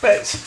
bits.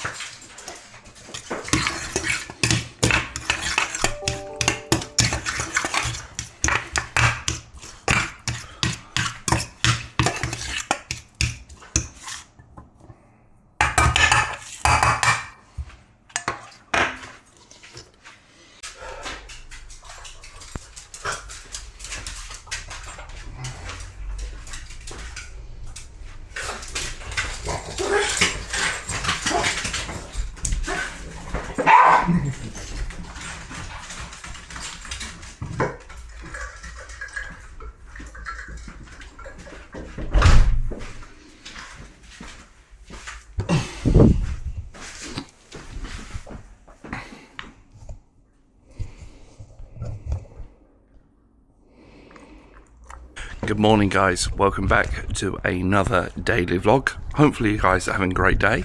Good morning guys, welcome back to another daily vlog. Hopefully you guys are having a great day.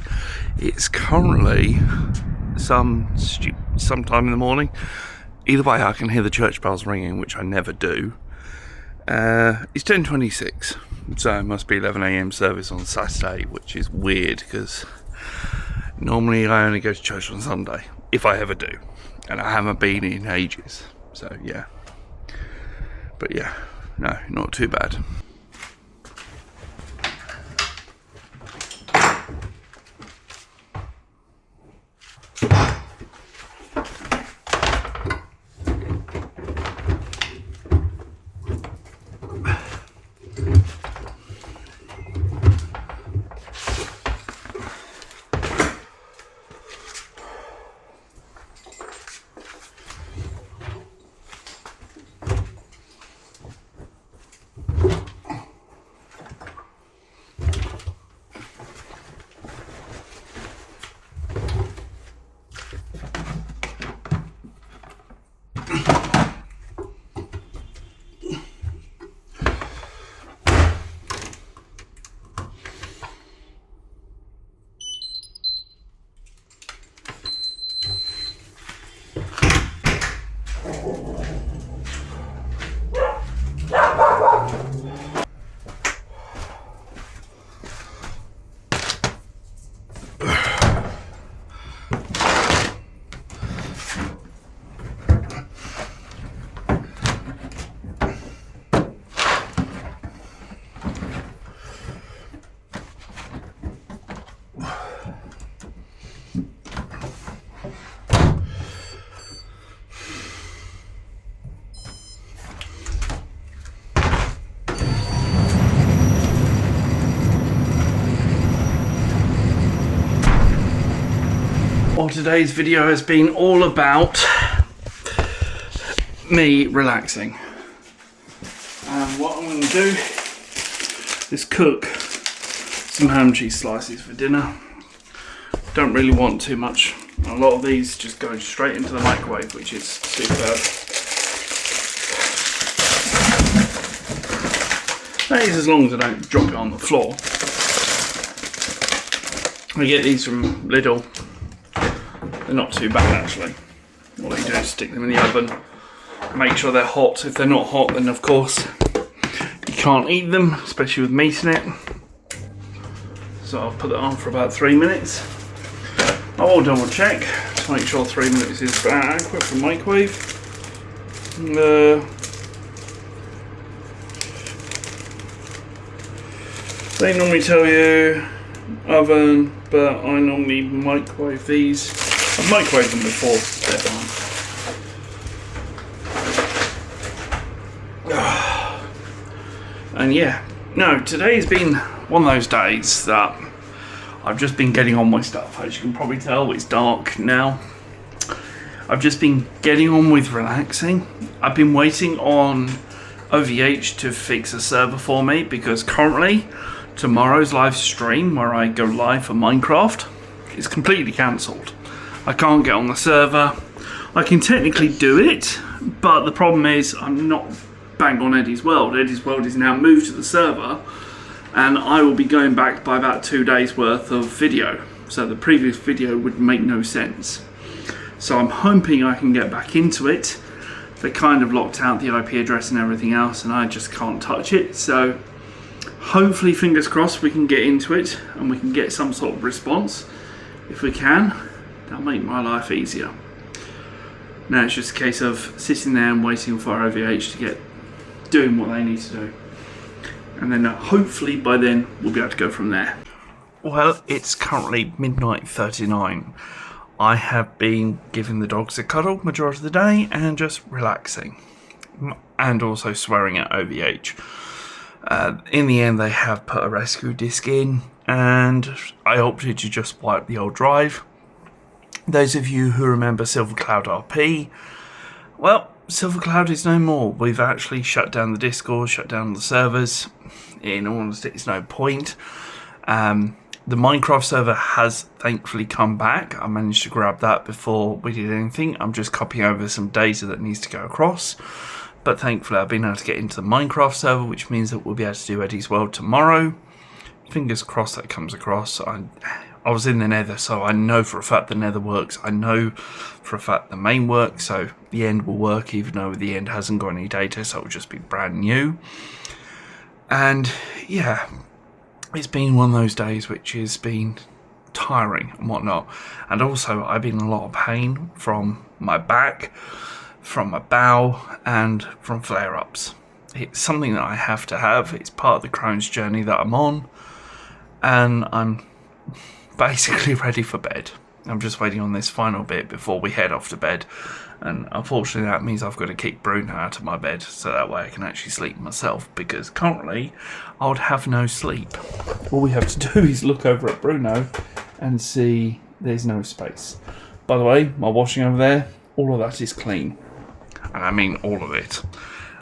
It's currently sometime in the morning. Either way, I can hear the church bells ringing, which I never do. It's 10:26, so it must be 11 AM service on Saturday, which is weird because normally I only go to church on Sunday, if I ever do, and I haven't been in ages, so yeah. But yeah, no, not too bad. Well, today's video has been all about me relaxing, and what I'm going to do is cook some ham cheese slices for dinner. Don't really want too much. A lot of these just go straight into the microwave, which is superb. That is as long as I don't drop it on the floor. I get these from Lidl. They're not too bad actually. All you do is stick them in the oven, make sure they're hot. If they're not hot, then of course you can't eat them, especially with meat in it. So I'll put that on for about 3 minutes. I will double check to make sure 3 minutes is adequate for microwave. They normally tell you oven, but I normally microwave these. I've microwaved them before, and yeah, no, today's been one of those days that I've just been getting on my stuff. As you can probably tell, it's dark now. I've just been getting on with relaxing. I've been waiting on OVH to fix a server for me because currently tomorrow's live stream where I go live for Minecraft is completely cancelled. I can't get on the server. I can technically do it, but the problem is I'm not bang on Eddie's World. Eddie's World is now moved to the server, and I will be going back by about 2 days worth of video. So the previous video would make no sense. So I'm hoping I can get back into it. They kind of locked out the IP address and everything else, and I just can't touch it. So hopefully, fingers crossed, we can get into it and we can get some sort of response. if we can, that'll make my life easier. Now it's just a case of sitting there and waiting for OVH to get doing what they need to do. And then hopefully by then we'll be able to go from there. Well, it's currently midnight 39. I have been giving the dogs a cuddle majority of the day and just relaxing. And also swearing at OVH. In the end they have put a rescue disc in and I opted to just wipe the old drive. Those of you who remember Silver Cloud RP, well, Silver Cloud is no more. We've actually shut down the Discord, shut down the servers. In all honesty, it's no point. The Minecraft server has thankfully come back. I managed to grab that before we did anything. I'm just copying over some data that needs to go across. But thankfully I've been able to get into the Minecraft server, which means that we'll be able to do Eddie's World tomorrow. Fingers crossed that comes across. I was in the nether, so I know for a fact the nether works. I know for a fact the main works, so the end will work, even though the end hasn't got any data, so it'll just be brand new. And yeah, it's been one of those days which has been tiring and whatnot. And also, I've been in a lot of pain from my back, from my bow, and from flare-ups. It's something that I have to have. It's part of the Crohn's journey that I'm on. And I'm basically ready for bed. I'm just waiting on this final bit before we head off to bed, and unfortunately that means I've got to kick Bruno out of my bed so that way I can actually sleep myself, because currently I would have no sleep. All we have to do is look over at Bruno and see there's no space. By the way, my washing over there, all of that is clean, and I mean all of it.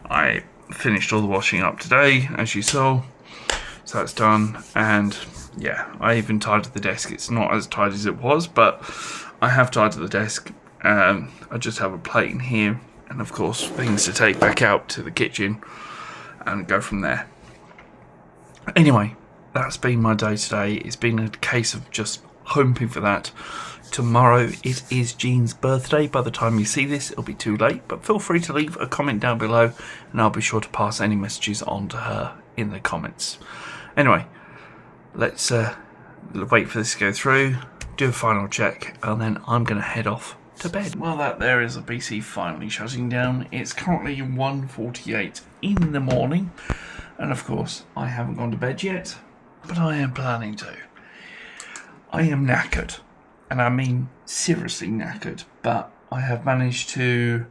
I finished all the washing up today, as you saw, so that's done. And yeah, I even tidied the desk. It's not as tidy as it was, but I have tidied the desk. I just have a plate in here, and of course things to take back out to the kitchen and go from there. Anyway, that's been my day today. It's been a case of just hoping for that. Tomorrow it is Jean's birthday. By the time you see this, it'll be too late, but feel free to leave a comment down below and I'll be sure to pass any messages on to her in the comments. Anyway, let's wait for this to go through, do a final check, and then I'm going to head off to bed. Well, that there is a PC finally shutting down. It's currently 1:48 in the morning, and of course I haven't gone to bed yet, but I am planning to. I am knackered, and I mean seriously knackered, but I have managed to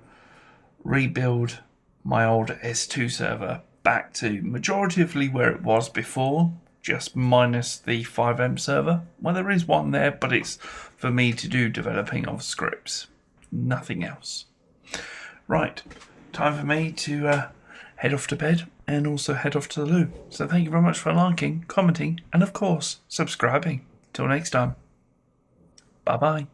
rebuild my old S2 server back to majoritively where it was before, just minus the 5M server. Well, there is one there, but it's for me to do developing of scripts, nothing else. Right, time for me to head off to bed and also head off to the loo. So thank you very much for liking, commenting, and of course subscribing. Till next time, bye bye.